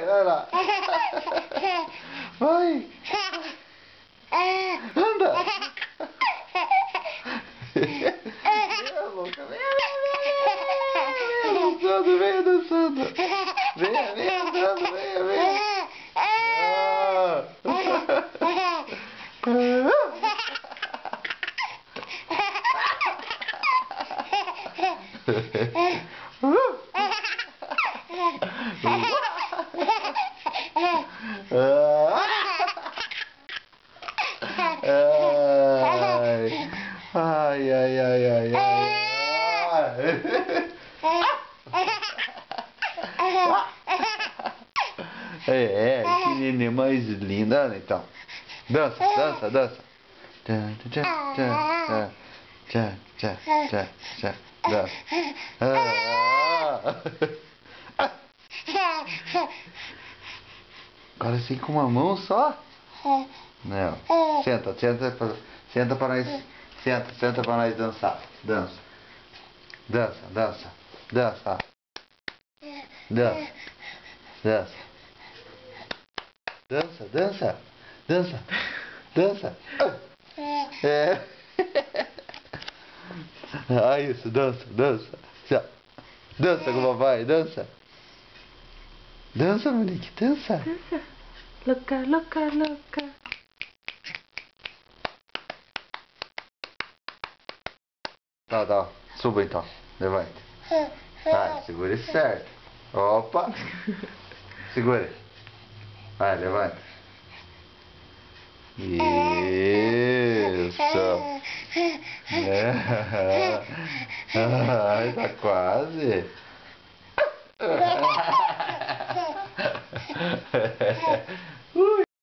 vai lá. Vai. Anda. Venha, louca. Venha dançando, venha dançando. Venha andando, venha. Ai, ai, ai, ai, ai. Que neném mais linda, né? Então. Dança. Dança. Agora assim com uma mão só? Não. Senta para nós. Senta para nós dançar. Dança. Dança. É. Ah, isso, dança. Dança com o papai, dança. Dança, Monique, dança. Louca. Tá. Suba então. Levante. Vai, segura isso certo. Opa. Segura. Vai, levanta. Isso. Ai, tá quase.